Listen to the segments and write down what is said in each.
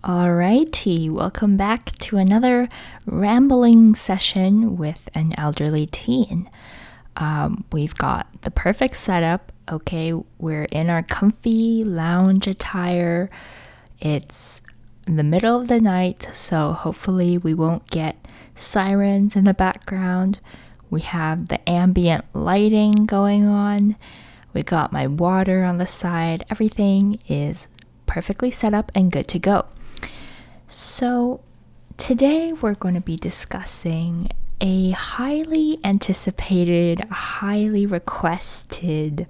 Alrighty, welcome back to another rambling session with an elderly teen. We've got the perfect setup. Okay, we're in our comfy lounge attire. It's the middle of the night, so hopefully we won't get sirens in the background. We have the ambient lighting going on. We got my water on the side. Everything is perfectly set up and good to go. So today we're going to be discussing a highly anticipated, highly requested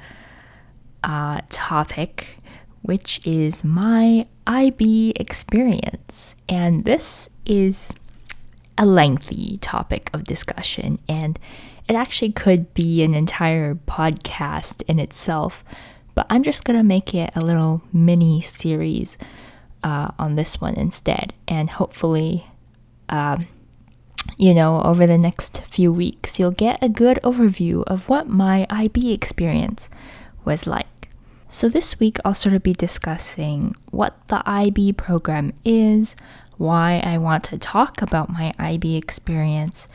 topic, which is my IB experience. And this is a lengthy topic of discussion, and it actually could be an entire podcast in itself, but I'm just going to make it a little mini series on this one instead, and hopefully over the next few weeks you'll get a good overview of what my IB experience was like. So this week I'll sort of be discussing what the IB program is, why I want to talk about my IB experience,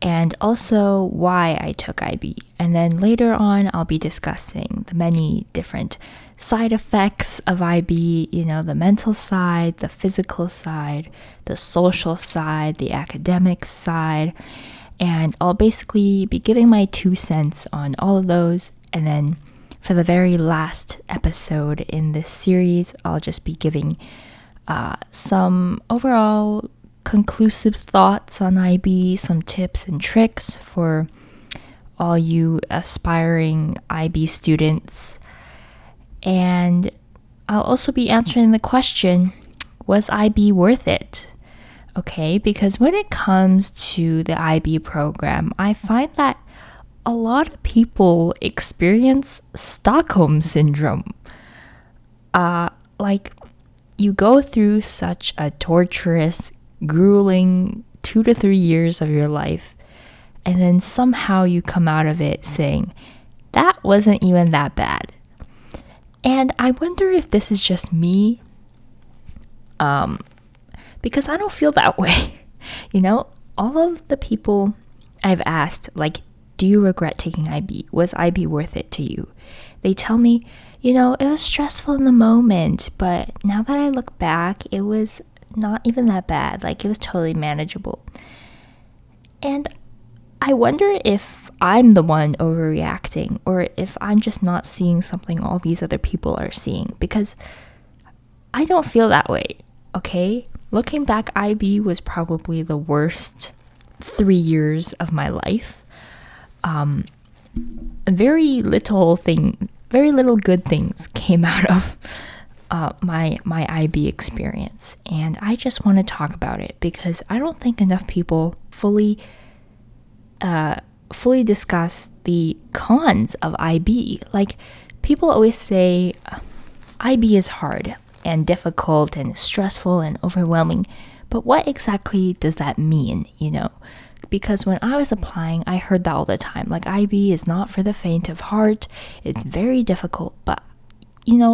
and also why I took IB. And then later on I'll be discussing the many different side effects of IB, the mental side, the physical side, the social side, the academic side, and I'll basically be giving my 2 cents on all of those. And then for the very last episode in this series, I'll just be giving some overall conclusive thoughts on IB, some tips and tricks for all you aspiring IB students. And I'll also be answering the question, was IB worth it? Okay, because when it comes to the IB program, I find that a lot of people experience Stockholm syndrome. You go through such a torturous, grueling 2 to 3 years of your life, and then somehow you come out of it saying, that wasn't even that bad. And I wonder if this is just me, because I don't feel that way. All of the people I've asked, do you regret taking IB? Was IB worth it to you? They tell me, it was stressful in the moment, but now that I look back, it was not even that bad. It was totally manageable. And I wonder if I'm the one overreacting, or if I'm just not seeing something all these other people are seeing, because I don't feel that way, okay? Looking back, IB was probably the worst 3 years of my life. Very little good things came out of my IB experience, and I just want to talk about it because I don't think enough people fully discuss the cons of IB. People always say IB is hard and difficult and stressful and overwhelming, but what exactly does that mean, Because when I was applying, I heard that all the time. IB is not for the faint of heart. It's very difficult, but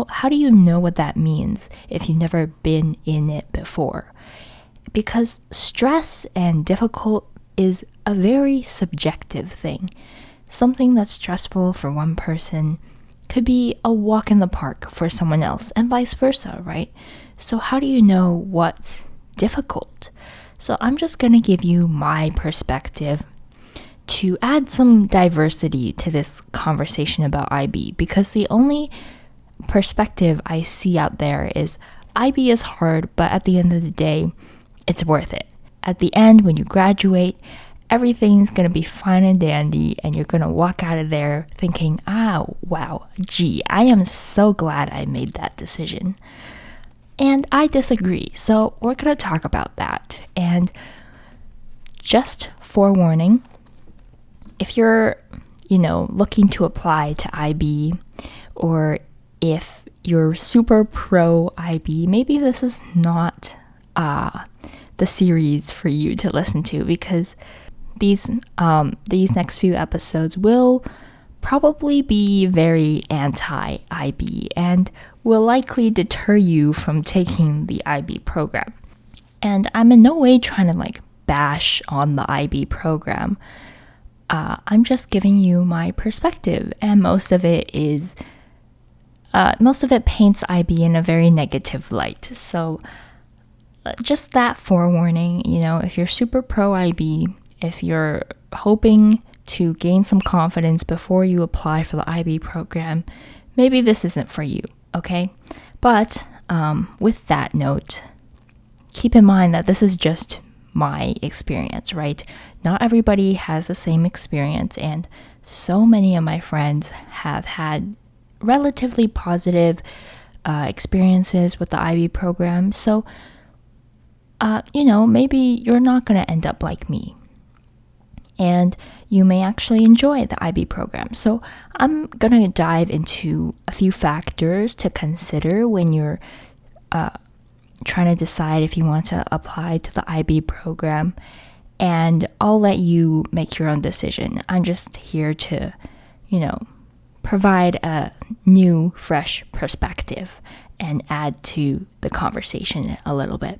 how do you know what that means if you've never been in it before? Because stress and difficult is a very subjective thing. Something that's stressful for one person could be a walk in the park for someone else, and vice versa, right? So how do you know what's difficult? So I'm just going to give you my perspective to add some diversity to this conversation about IB, because the only perspective I see out there is IB is hard, but at the end of the day, it's worth it. At the end, when you graduate, everything's going to be fine and dandy, and you're going to walk out of there thinking, wow, gee, I am so glad I made that decision. And I disagree, so we're going to talk about that. And just forewarning, if you're, looking to apply to IB, or if you're super pro IB, maybe this is not the series for you to listen to, because these next few episodes will probably be very anti-IB, and will likely deter you from taking the IB program. And I'm in no way trying to bash on the IB program. I'm just giving you my perspective, and most of it paints IB in a very negative light. So just that forewarning, if you're super pro IB, if you're hoping to gain some confidence before you apply for the IB program, maybe this isn't for you, okay? But with that note, keep in mind that this is just my experience, right? Not everybody has the same experience, and so many of my friends have had relatively positive experiences with the IB program. So, maybe you're not going to end up like me, and you may actually enjoy the IB program. So I'm going to dive into a few factors to consider when you're trying to decide if you want to apply to the IB program, and I'll let you make your own decision. I'm just here to, provide a new, fresh perspective and add to the conversation a little bit.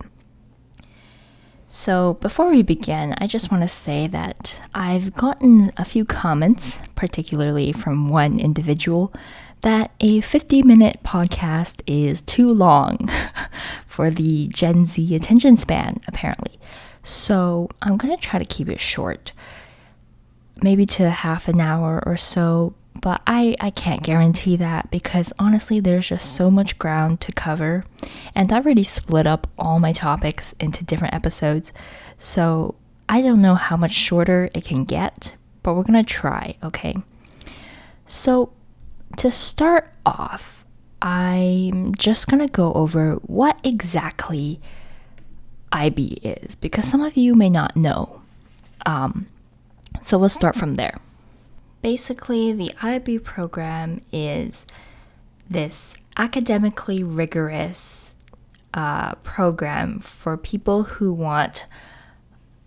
So before we begin, I just want to say that I've gotten a few comments, particularly from one individual, that a 50-minute podcast is too long for the Gen Z attention span, apparently. So I'm going to try to keep it short, maybe to half an hour or so, but I can't guarantee that because honestly, there's just so much ground to cover, and I've already split up all my topics into different episodes, so I don't know how much shorter it can get, but we're going to try, okay? So to start off, I'm just going to go over what exactly IB is, because some of you may not know. So we'll start from there. Basically, the IB program is this academically rigorous program for people who want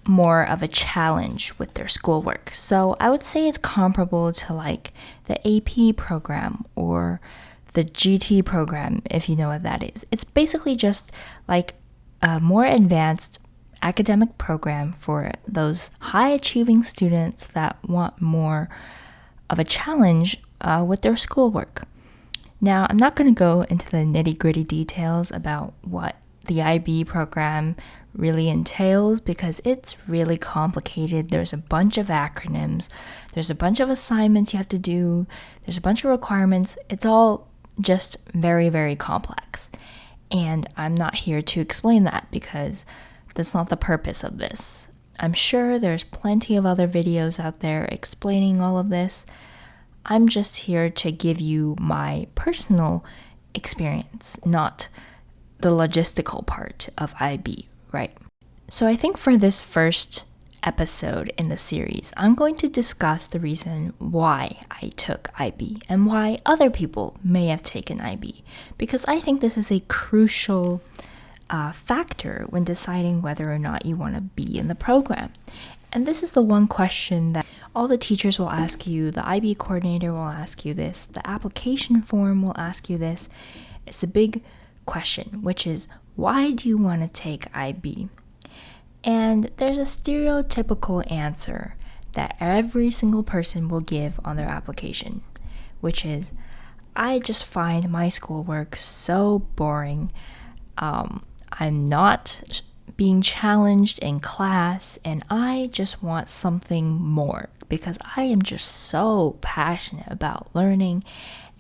more of a challenge with their schoolwork. So I would say it's comparable to the AP program or the GT program, if you know what that is. It's basically just a more advanced academic program for those high achieving students that want more of a challenge with their schoolwork. Now, I'm not going to go into the nitty-gritty details about what the IB program really entails because it's really complicated. There's a bunch of acronyms, there's a bunch of assignments you have to do, there's a bunch of requirements. It's all just very, very complex. And I'm not here to explain that because that's not the purpose of this. I'm sure there's plenty of other videos out there explaining all of this. I'm just here to give you my personal experience, not the logistical part of IB, right? So I think for this first episode in the series, I'm going to discuss the reason why I took IB and why other people may have taken IB, because I think this is a crucial factor when deciding whether or not you want to be in the program. And this is the one question that all the teachers will ask you, the IB coordinator will ask you this, the application form will ask you this. It's a big question, which is, why do you want to take IB? And there's a stereotypical answer that every single person will give on their application, which is, I just find my schoolwork so boring. I'm not being challenged in class, and I just want something more because I am just so passionate about learning,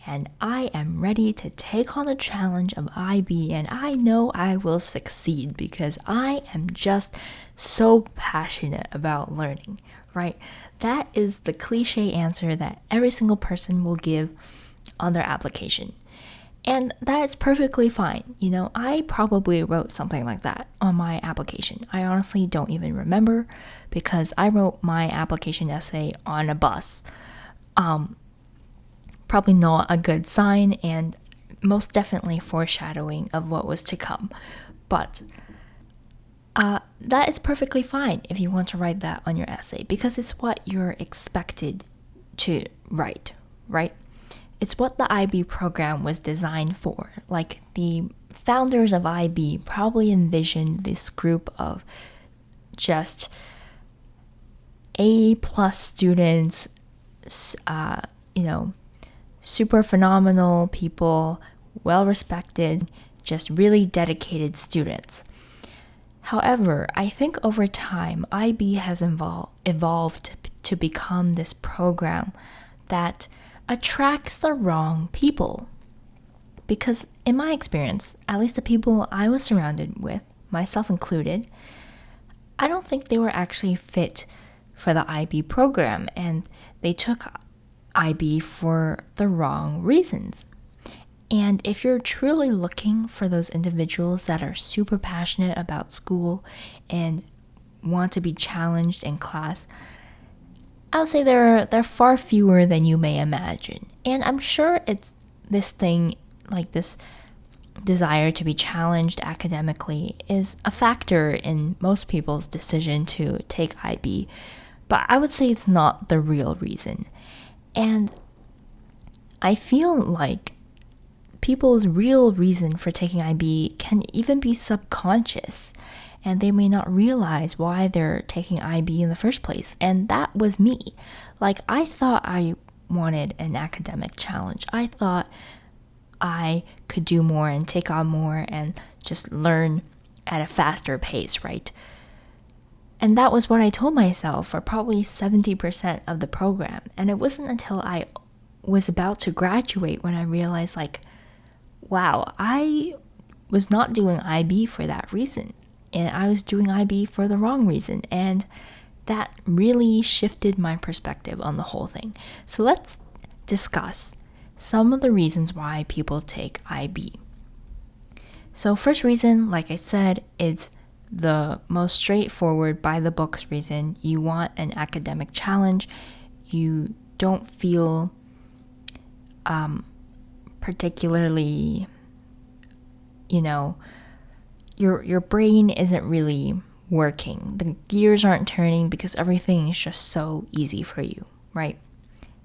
and I am ready to take on the challenge of IB, and I know I will succeed because I am just so passionate about learning, right? That is the cliche answer that every single person will give on their application. And that is perfectly fine. I probably wrote something like that on my application. I honestly don't even remember because I wrote my application essay on a bus. Probably not a good sign and most definitely foreshadowing of what was to come. But that is perfectly fine if you want to write that on your essay because it's what you're expected to write, right? it's what the IB program was designed for. Like the founders of IB probably envisioned this group of just A plus students, super phenomenal people, well respected, just really dedicated students. However, I think over time, IB has evolved to become this program that attracts the wrong people. Because in my experience, at least the people I was surrounded with, myself included, I don't think they were actually fit for the IB program, and they took IB for the wrong reasons. And if you're truly looking for those individuals that are super passionate about school and want to be challenged in class, I would say they're far fewer than you may imagine. And I'm sure it's this thing, like this desire to be challenged academically, is a factor in most people's decision to take IB. But I would say it's not the real reason. And I feel like people's real reason for taking IB can even be subconscious, and they may not realize why they're taking IB in the first place. And that was me. Like, I thought I wanted an academic challenge. I thought I could do more and take on more and just learn at a faster pace, right? And that was what I told myself for probably 70% of the program. And it wasn't until I was about to graduate when I realized, like, wow, I was not doing IB for that reason. And I was doing IB for the wrong reason. And that really shifted my perspective on the whole thing. So let's discuss some of the reasons why people take IB. So first reason, like I said, is the most straightforward, by the books reason. You want an academic challenge. You don't feel particularly, your brain isn't really working. The gears aren't turning because everything is just so easy for you, right?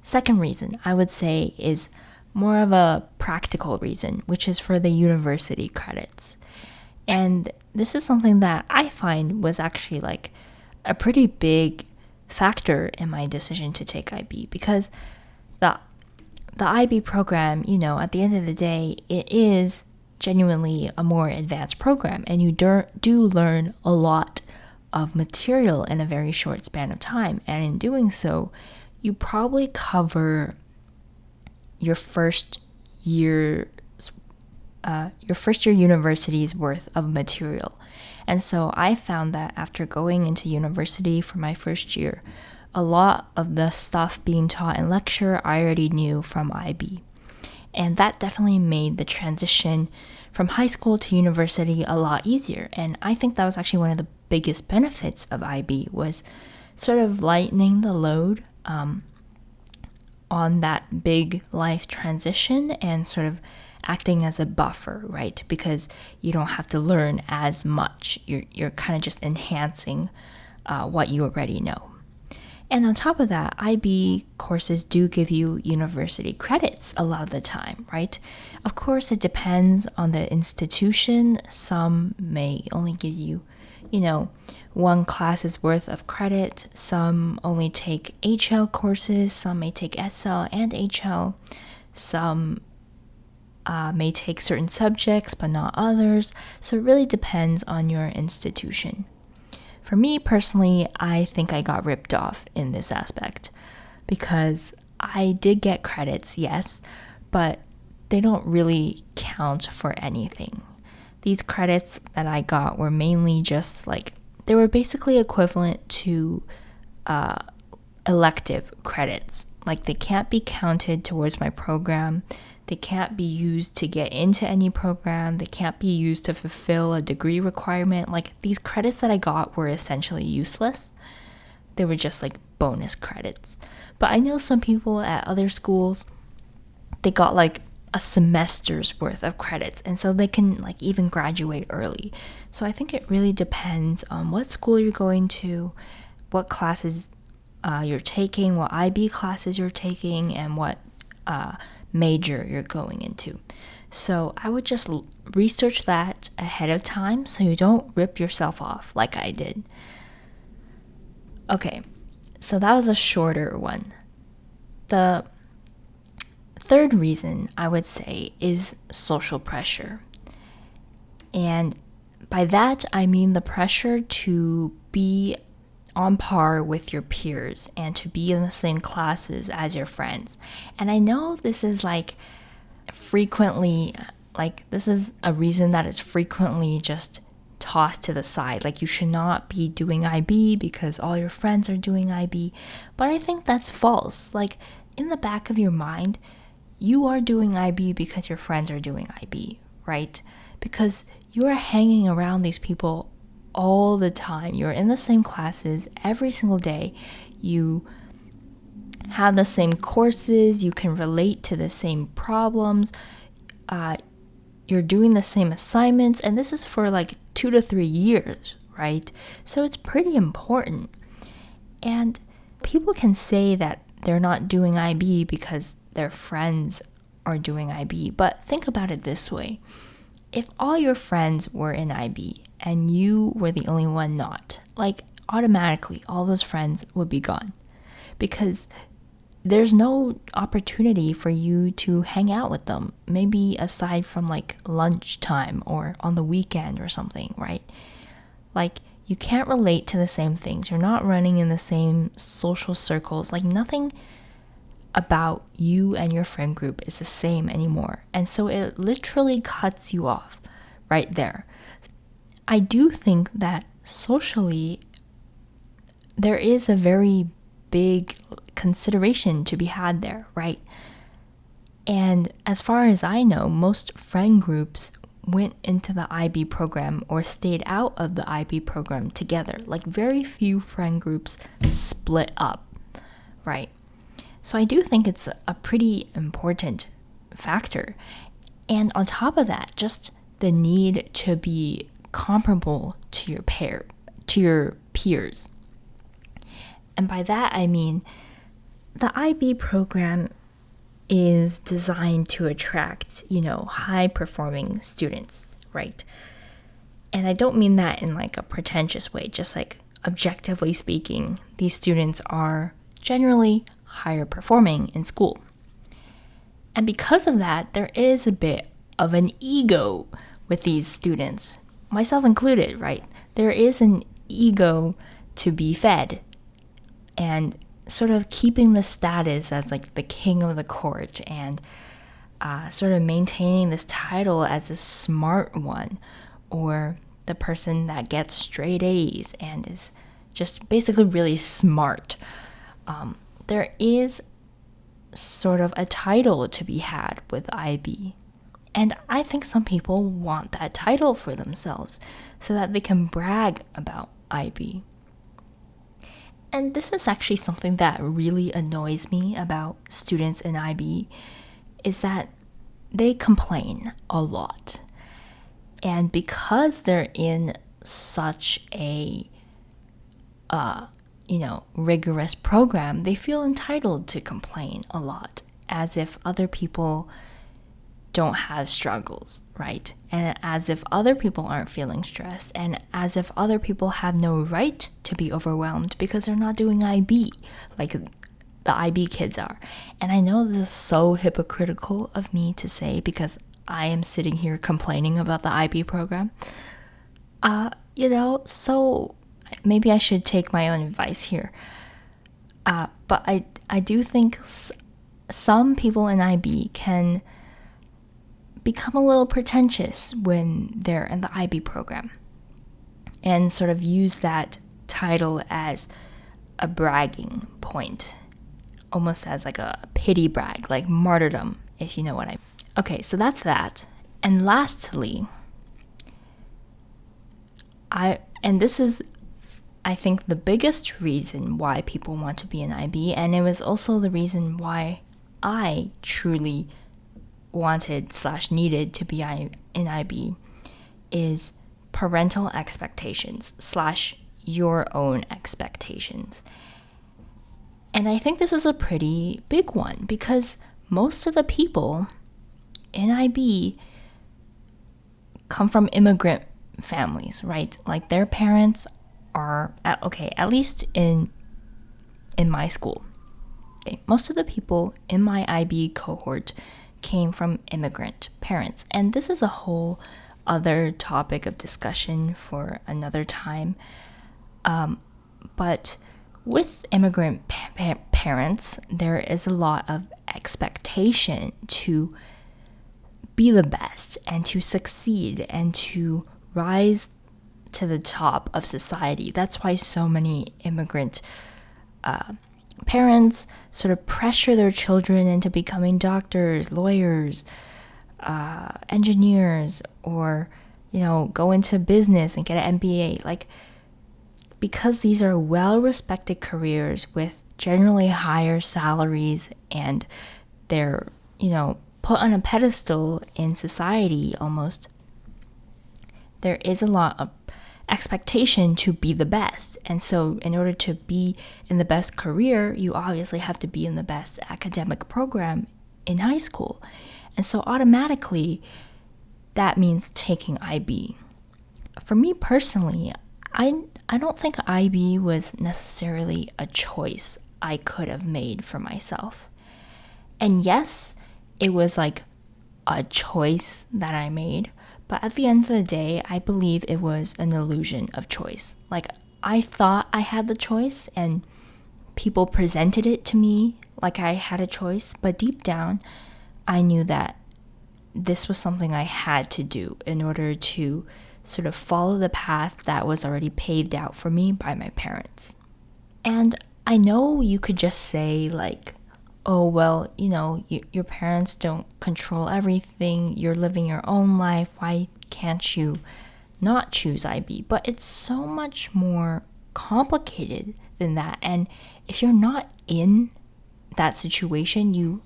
Second reason, I would say, is more of a practical reason, which is for the university credits. And this is something that I find was actually like a pretty big factor in my decision to take IB, because the IB program, at the end of the day, it is genuinely a more advanced program, and you do learn a lot of material in a very short span of time. And in doing so, you probably cover your first year university's worth of material. And so I found that after going into university for my first year, a lot of the stuff being taught in lecture I already knew from IB. And that definitely made the transition from high school to university a lot easier. And I think that was actually one of the biggest benefits of IB, was sort of lightening the load on that big life transition and sort of acting as a buffer, right? Because you don't have to learn as much. You're kind of just enhancing what you already know. And on top of that, IB courses do give you university credits a lot of the time, right? Of course, it depends on the institution. Some may only give you, one class's worth of credit. Some only take HL courses. Some may take SL and HL. Some may take certain subjects, but not others. So it really depends on your institution. For me personally, I think I got ripped off in this aspect, because I did get credits, yes, but they don't really count for anything. These credits that I got were mainly just they were basically equivalent to elective credits. Like, they can't be counted towards my program. They can't be used to get into any program. They can't be used to fulfill a degree requirement. Like, these credits that I got were essentially useless. They were just like bonus credits. But I know some people at other schools, they got like a semester's worth of credits, and so they can even graduate early. So I think it really depends on what school you're going to, what classes you're taking, what IB classes you're taking, and what major you're going into. So I would just research that ahead of time so you don't rip yourself off like I did. Okay, so that was a shorter one. The third reason I would say is social pressure. And by that, I mean the pressure to be on par with your peers and to be in the same classes as your friends. And I know this is this is a reason that is frequently just tossed to the side. Like, you should not be doing IB because all your friends are doing IB. But I think that's false. Like, in the back of your mind, you are doing IB because your friends are doing IB, right? Because you are hanging around these people all the time. You're in the same classes every single day. You have the same courses. You can relate to the same problems. You're doing the same assignments. And this is for 2 to 3 years, right? So it's pretty important. And people can say that they're not doing IB because their friends are doing IB. But think about it this way. If all your friends were in IB and you were the only one not, automatically all those friends would be gone because there's no opportunity for you to hang out with them, maybe aside from lunchtime or on the weekend or something, right? You can't relate to the same things. You're not running in the same social circles. Nothing about you and your friend group is the same anymore. And so it literally cuts you off right there. I do think that socially, there is a very big consideration to be had there, right? And as far as I know, most friend groups went into the IB program or stayed out of the IB program together. Very few friend groups split up, right? So I do think it's a pretty important factor. And on top of that, just the need to be comparable to your peers. And by that, I mean the IB program is designed to attract, high-performing students, right? And I don't mean that in a pretentious way, just objectively speaking, these students are generally higher performing in school. And because of that, there is a bit of an ego with these students, myself included, right? There is an ego to be fed and sort of keeping the status as the king of the court and sort of maintaining this title as a smart one or the person that gets straight A's and is just basically really smart. There is sort of a title to be had with IB. And I think some people want that title for themselves so that they can brag about IB. And this is actually something that really annoys me about students in IB, is that they complain a lot. And because they're in such a rigorous program, they feel entitled to complain a lot, as if other people don't have struggles, right? And as if other people aren't feeling stressed, and as if other people have no right to be overwhelmed because they're not doing IB like the IB kids are. And I know this is so hypocritical of me to say because I am sitting here complaining about the IB program. So maybe I should take my own advice here. But I do think some people in IB can become a little pretentious when they're in the IB program and sort of use that title as a bragging point, almost as a pity brag, like martyrdom, if you know what I mean. Okay, so that's that. And lastly, this is, I think, the biggest reason why people want to be in IB, and it was also the reason why I truly wanted/needed to be in IB, is parental expectations / your own expectations. And I think this is a pretty big one because most of the people in IB come from immigrant families, right? Like their parents are, at least in my school. Okay, most of the people in my IB cohort came from immigrant parents. And this is a whole other topic of discussion for another time. But with immigrant parents, there is a lot of expectation to be the best and to succeed and to rise to the top of society. That's why so many immigrant parents sort of pressure their children into becoming doctors, lawyers, engineers, or go into business and get an MBA. Like, because these are well-respected careers with generally higher salaries, and they're put on a pedestal in society almost, there is a lot of expectation to be the best. And so in order to be in the best career, you obviously have to be in the best academic program in high school. And so automatically that means taking IB. For me personally, I don't think IB was necessarily a choice I could have made for myself. And yes, it was like a choice that I made, but at the end of the day, I believe it was an illusion of choice. Like, I thought I had the choice and people presented it to me like I had a choice, but deep down, I knew that this was something I had to do in order to sort of follow the path that was already paved out for me by my parents. And I know you could just say like, oh, well, your parents don't control everything. You're living your own life. Why can't you not choose IB? But it's so much more complicated than that. And if you're not in that situation,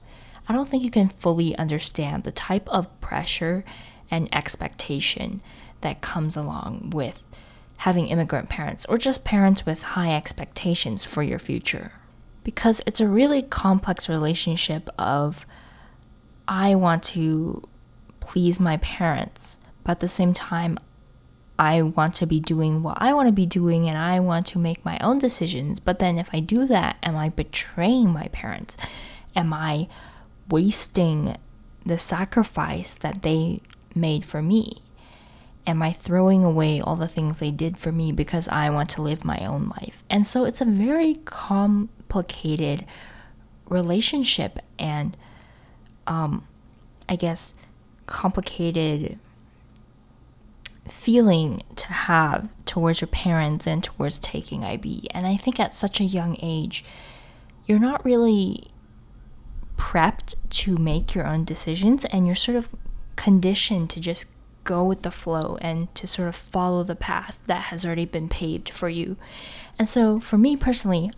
I don't think you can fully understand the type of pressure and expectation that comes along with having immigrant parents, or just parents with high expectations for your future. Because it's a really complex relationship of, I want to please my parents, but at the same time, I want to be doing what I want to be doing and I want to make my own decisions. But then if I do that, am I betraying my parents? Am I wasting the sacrifice that they made for me? Am I throwing away all the things they did for me because I want to live my own life? And so it's a very complicated relationship and, I guess, complicated feeling to have towards your parents and towards taking IB. And I think at such a young age, you're not really prepped to make your own decisions, and you're sort of conditioned to just go with the flow and to sort of follow the path that has already been paved for you. And so for me personally,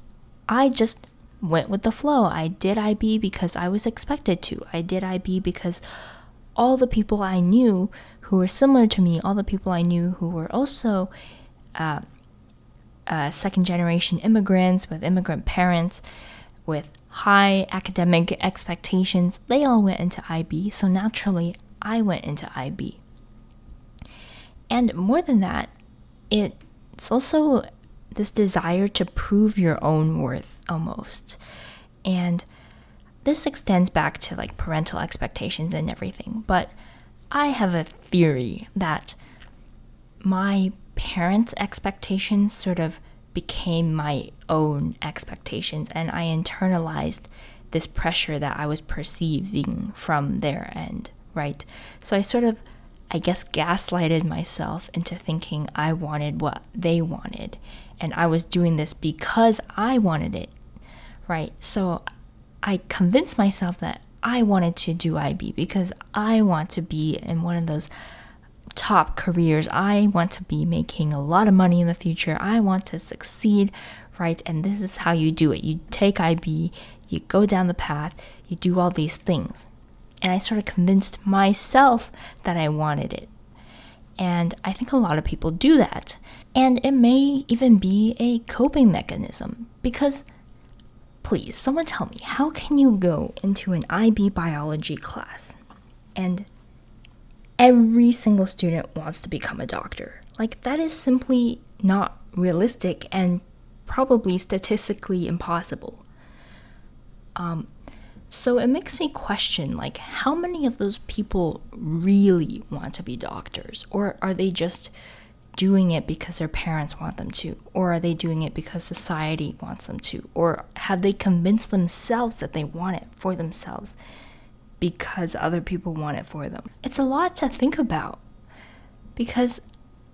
I just went with the flow. I did IB because I was expected to. I did IB because all the people I knew who were similar to me, all the people I knew who were also second generation immigrants with immigrant parents with high academic expectations, they all went into IB. So naturally, I went into IB. And more than that, it's also this desire to prove your own worth almost. And this extends back to like parental expectations and everything. But I have a theory that my parents' expectations sort of became my own expectations, and I internalized this pressure that I was perceiving from their end, right? So I sort of, I guess, gaslighted myself into thinking I wanted what they wanted, and I was doing this because I wanted it, right? So I convinced myself that I wanted to do IB because I want to be in one of those top careers. I want to be making a lot of money in the future. I want to succeed, right? And this is how you do it. You take IB, you go down the path, you do all these things. And I sort of convinced myself that I wanted it. And I think a lot of people do that. And it may even be a coping mechanism because please, someone tell me, how can you go into an IB biology class and every single student wants to become a doctor? Like, that is simply not realistic and probably statistically impossible. So it makes me question, like, how many of those people really want to be doctors? Or are they just doing it because their parents want them to? Or are they doing it because society wants them to? Or have they convinced themselves that they want it for themselves because other people want it for them? It's a lot to think about, because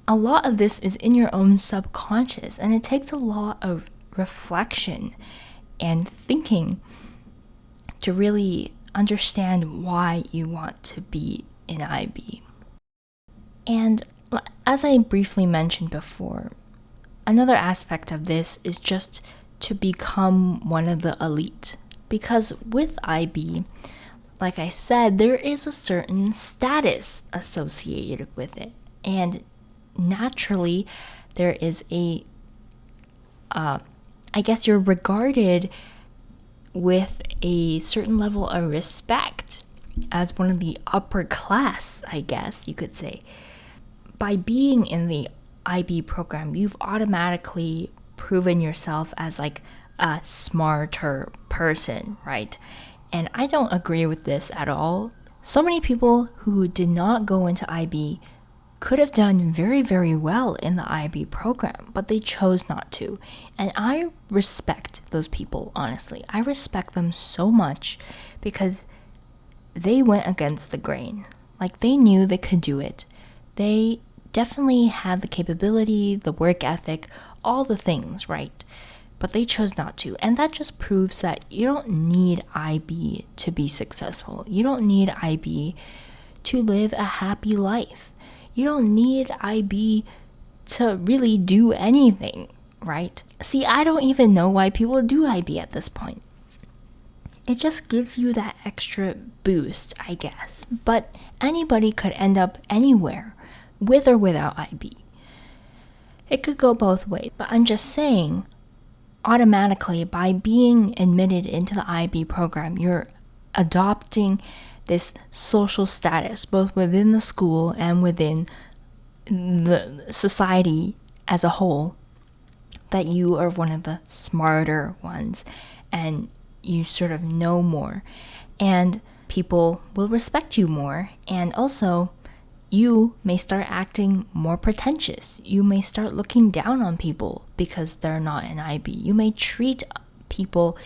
a lot of this is in your own subconscious, and it takes a lot of reflection and thinking to really understand why you want to be in IB. And as I briefly mentioned before, another aspect of this is just to become one of the elite. Because with IB, like I said, there is a certain status associated with it. And naturally, there is I guess you're regarded with a certain level of respect as one of the upper class, I guess you could say. By being in the IB program, you've automatically proven yourself as like a smarter person, right? And I don't agree with this at all. So many people who did not go into IB could have done very, very well in the IB program, but they chose not to. And I respect those people, honestly. I respect them so much because they went against the grain. Like, they knew they could do it. They definitely had the capability, the work ethic, all the things, right? But they chose not to. And that just proves that you don't need IB to be successful. You don't need IB to live a happy life. You don't need IB to really do anything, right? See, I don't even know why people do IB at this point. It just gives you that extra boost, I guess. But anybody could end up anywhere, with or without IB. It could go both ways. But I'm just saying, automatically, by being admitted into the IB program, you're adopting this social status, both within the school and within the society as a whole, that you are one of the smarter ones and you sort of know more, and people will respect you more. And also, you may start acting more pretentious. You may start looking down on people because they're not in IB. You may treat people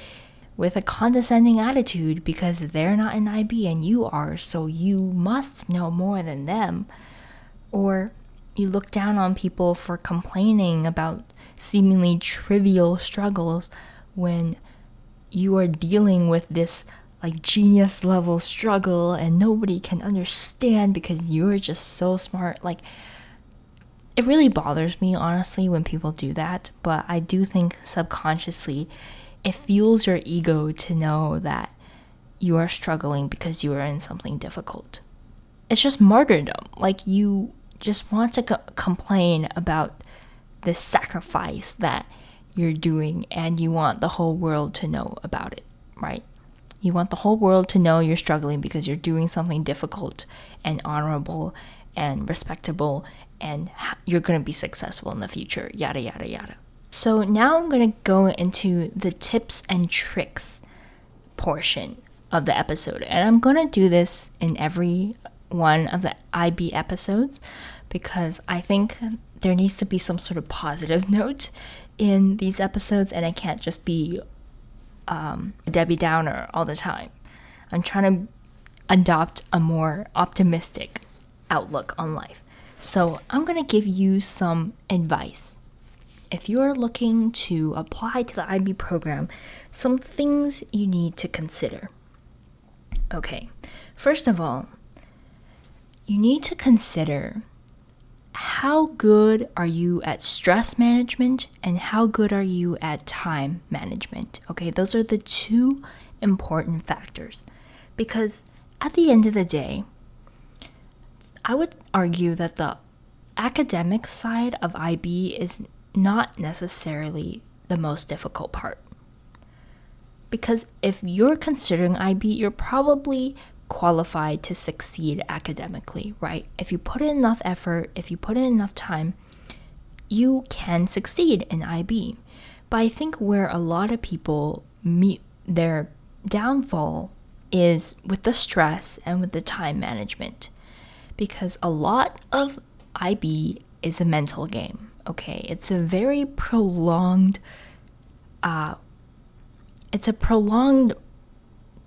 with a condescending attitude because they're not in IB and you are, so you must know more than them. Or you look down on people for complaining about seemingly trivial struggles when you are dealing with this like genius level struggle and nobody can understand because you're just so smart. Like, it really bothers me, honestly, when people do that, but I do think subconsciously it fuels your ego to know that you are struggling because you are in something difficult. It's just martyrdom. Like, you just want to complain about the sacrifice that you're doing, and you want the whole world to know about it, right? You want the whole world to know you're struggling because you're doing something difficult and honorable and respectable, and you're going to be successful in the future, yada, yada, yada. So now I'm going to go into the tips and tricks portion of the episode. And I'm going to do this in every one of the IB episodes because I think there needs to be some sort of positive note in these episodes, and I can't just be a Debbie Downer all the time. I'm trying to adopt a more optimistic outlook on life. So I'm going to give you some advice. If you're looking to apply to the IB program, some things you need to consider. Okay, first of all, you need to consider how good are you at stress management and how good are you at time management. Okay, those are the two important factors, because at the end of the day, I would argue that the academic side of IB is not necessarily the most difficult part. Because if you're considering IB, you're probably qualified to succeed academically, right? If you put in enough effort, if you put in enough time, you can succeed in IB. But I think where a lot of people meet their downfall is with the stress and with the time management. Because a lot of IB is a mental game, okay? It's a very prolonged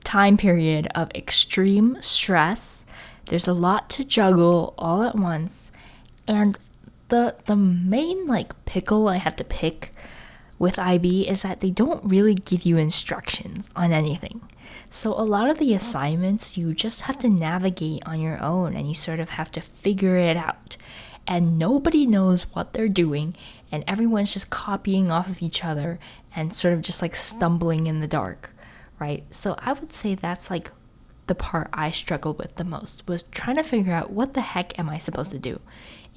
time period of extreme stress. There's a lot to juggle all at once. And the main pickle I had to pick with IB is that they don't really give you instructions on anything. So a lot of the assignments you just have to navigate on your own, and you sort of have to figure it out. And nobody knows what they're doing, and everyone's just copying off of each other and sort of just stumbling in the dark, right? So I would say that's the part I struggled with the most, was trying to figure out what the heck am I supposed to do?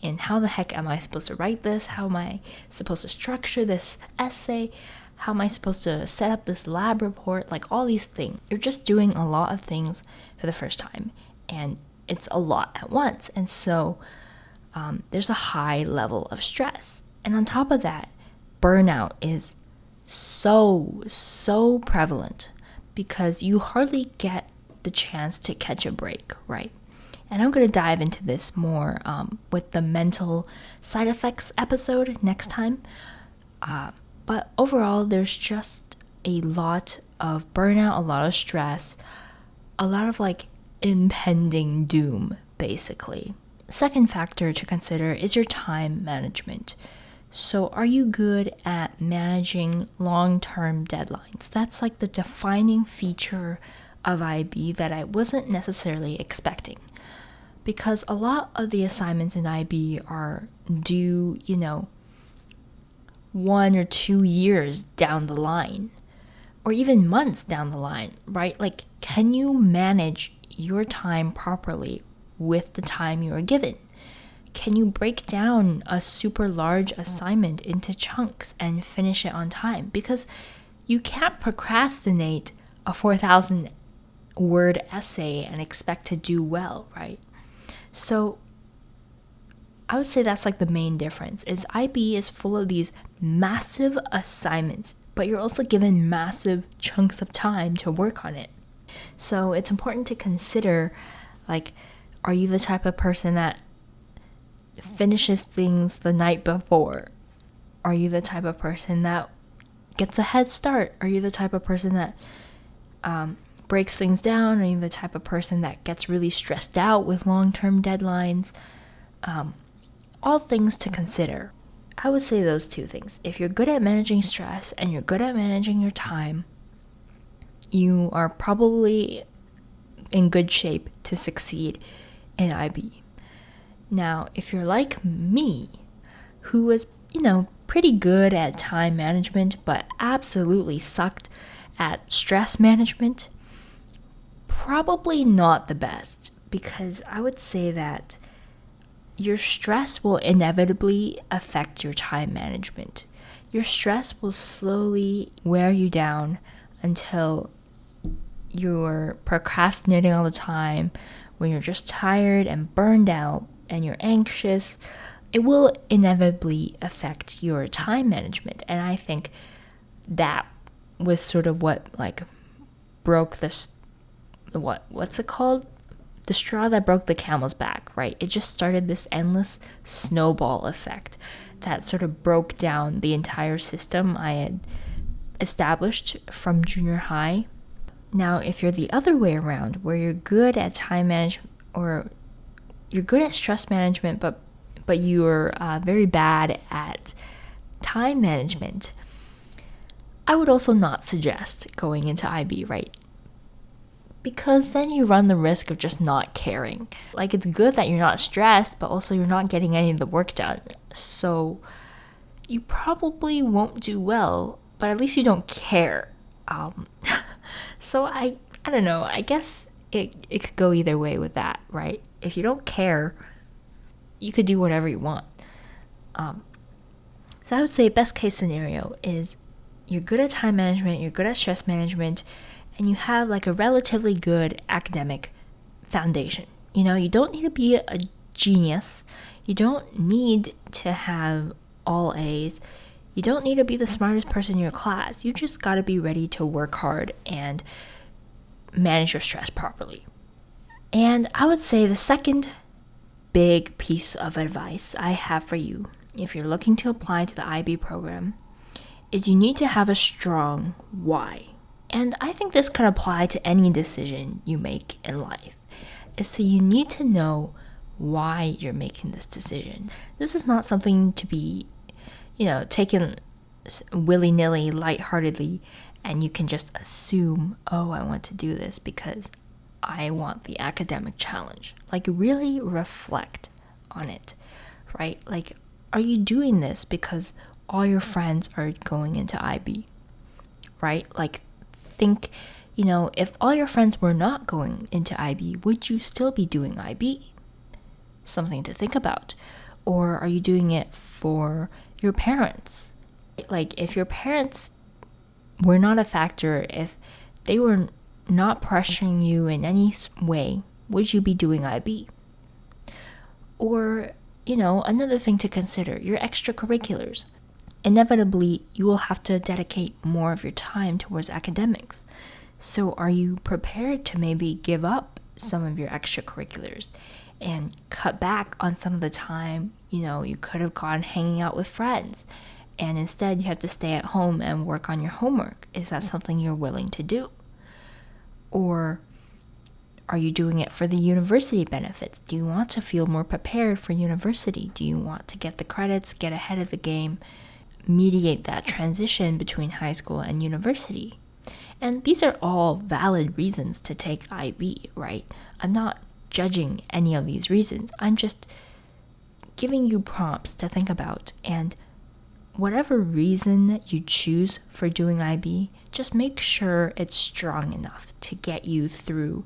And how the heck am I supposed to write this? How am I supposed to structure this essay? How am I supposed to set up this lab report? All these things. You're just doing a lot of things for the first time, and it's a lot at once. And so there's a high level of stress. And on top of that, burnout is so prevalent because you hardly get the chance to catch a break, right? And I'm going to dive into this more with the mental side effects episode next time. But overall, there's just a lot of burnout, a lot of stress, a lot of impending doom, basically. Second factor to consider is your time management. So are you good at managing long-term deadlines? That's the defining feature of IB that I wasn't necessarily expecting. Because a lot of the assignments in IB are due, 1 or 2 years down the line, or even months down the line, right? Can you manage your time properly with the time you are given? Can you break down a super large assignment into chunks and finish it on time? Because you can't procrastinate a 4,000 word essay and expect to do well, right? So I would say that's the main difference, is IB is full of these massive assignments, but you're also given massive chunks of time to work on it. So it's important to consider, are you the type of person that finishes things the night before? Are you the type of person that gets a head start? Are you the type of person that breaks things down? Are you the type of person that gets really stressed out with long-term deadlines? All things to consider. I would say those two things. If you're good at managing stress and you're good at managing your time, you are probably in good shape to succeed in IB. Now, if you're like me, who was, pretty good at time management, but absolutely sucked at stress management, probably not the best, because I would say that your stress will inevitably affect your time management. Your stress will slowly wear you down until you're procrastinating all the time, when you're just tired and burned out and you're anxious. It will inevitably affect your time management. And I think that was sort of what broke this, what's it called? The straw that broke the camel's back, right? It just started this endless snowball effect that sort of broke down the entire system I had established from junior high. Now, if you're the other way around, where you're good at time management, or you're good at stress management, but you're very bad at time management, I would also not suggest going into IB, right? Because then you run the risk of just not caring. It's good that you're not stressed, but also you're not getting any of the work done. So you probably won't do well, but at least you don't care. So I don't know. I guess it could go either way with that, right? If you don't care, you could do whatever you want. So I would say best case scenario is you're good at time management, you're good at stress management, and you have like a relatively good academic foundation. You don't need to be a genius. You don't need to have all A's. You don't need to be the smartest person in your class. You just got to be ready to work hard and manage your stress properly. And I would say the second big piece of advice I have for you, if you're looking to apply to the IB program, is you need to have a strong why. And I think this could apply to any decision you make in life. So you need to know why you're making this decision. This is not something to be, taken willy-nilly, lightheartedly, and you can just assume, oh, I want to do this because I want the academic challenge. Like, really reflect on it, right? Like, are you doing this because all your friends are going into IB, right? Like, think, if all your friends were not going into IB, would you still be doing IB? Something to think about. Or are you doing it for your parents? Like, if your parents were not a factor, if they were not pressuring you in any way, would you be doing IB? Or, another thing to consider, your extracurriculars. Inevitably, you will have to dedicate more of your time towards academics. So are you prepared to maybe give up some of your extracurriculars and cut back on some of the time, you could have gone hanging out with friends, and instead you have to stay at home and work on your homework? Is that something you're willing to do? Or are you doing it for the university benefits? Do you want to feel more prepared for university? Do you want to get the credits, get ahead of the game, mediate that transition between high school and university? And these are all valid reasons to take IB, right? I'm not judging any of these reasons. I'm just giving you prompts to think about. And whatever reason you choose for doing IB, just make sure it's strong enough to get you through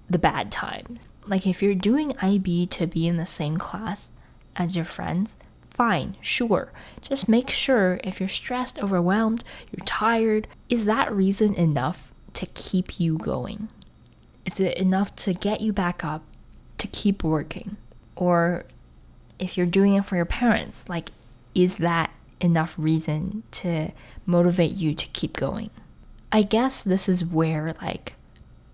the bad times. Like, if you're doing IB to be in the same class as your friends, fine, sure. Just make sure if you're stressed, overwhelmed, you're tired, is that reason enough to keep you going? Is it enough to get you back up, to keep working? Or if you're doing it for your parents, like, is that enough reason to motivate you to keep going? I guess this is where, like,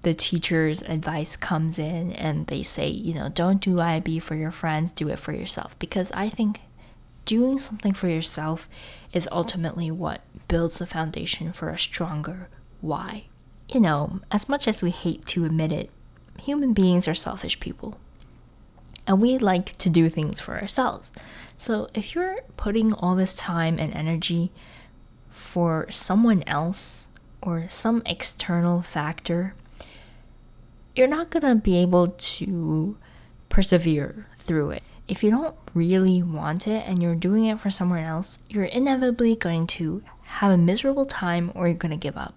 the teacher's advice comes in, and they say, don't do IB for your friends, do it for yourself. Because I think doing something for yourself is ultimately what builds the foundation for a stronger why. As much as we hate to admit it, human beings are selfish people. And we like to do things for ourselves. So if you're putting all this time and energy for someone else or some external factor, you're not going to be able to persevere through it. If you don't really want it and you're doing it for someone else, you're inevitably going to have a miserable time, or you're going to give up.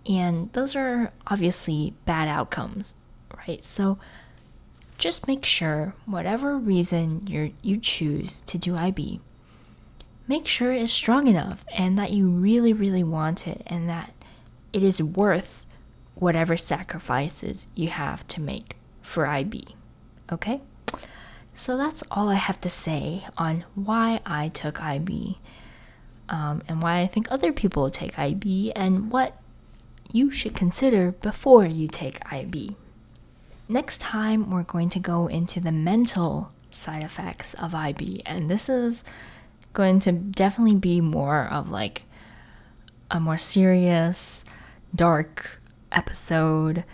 And those are obviously bad outcomes, right? So just make sure whatever reason you choose to do IB, make sure it's strong enough and that you really, really want it, and that it is worth whatever sacrifices you have to make for IB. Okay? So that's all I have to say on why I took IB, and why I think other people take IB, and what you should consider before you take IB. Next time, we're going to go into the mental side effects of IB, and this is going to definitely be more of like a more serious, dark episode.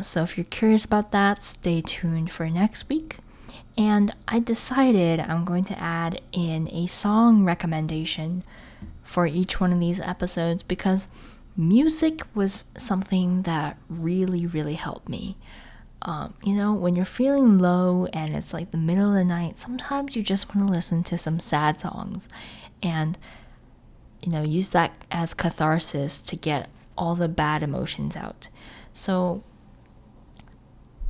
So if you're curious about that, stay tuned for next week. And I decided I'm going to add in a song recommendation for each one of these episodes, because music was something that really, really helped me. When you're feeling low and it's like the middle of the night, sometimes you just want to listen to some sad songs and, use that as catharsis to get all the bad emotions out. So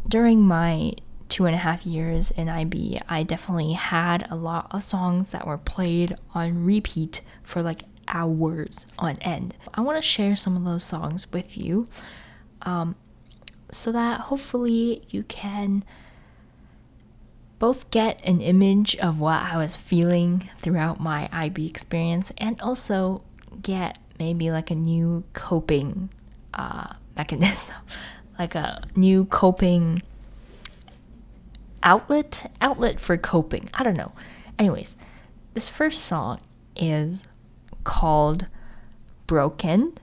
during my 2.5 years in IB, I definitely had a lot of songs that were played on repeat for like hours on end. I want to share some of those songs with you so that hopefully you can both get an image of what I was feeling throughout my IB experience and also get maybe like a new coping mechanism, like a new coping outlet for coping. I don't know. Anyways, this first song is called Broken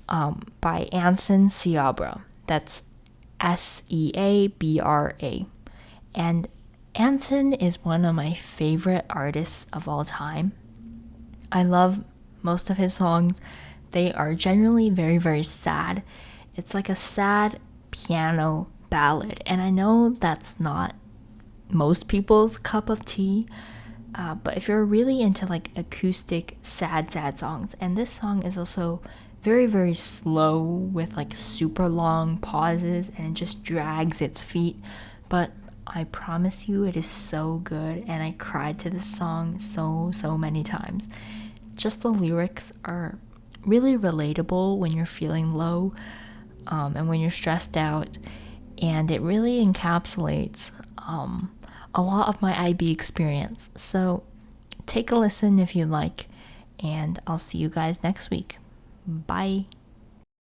by Anson Seabra. That's Seabra. And Anson is one of my favorite artists of all time. I love most of his songs. They are generally very, very sad. It's like a sad piano ballad. And I know that's not most people's cup of tea. But if you're really into like acoustic sad songs, and this song is also very, very slow with like super long pauses and it just drags its feet, but I promise you it is so good, and I cried to this song so many times. Just the lyrics are really relatable when you're feeling low and when you're stressed out, and it really encapsulates a lot of my IB experience. So take a listen if you like, and I'll see you guys next week. Bye.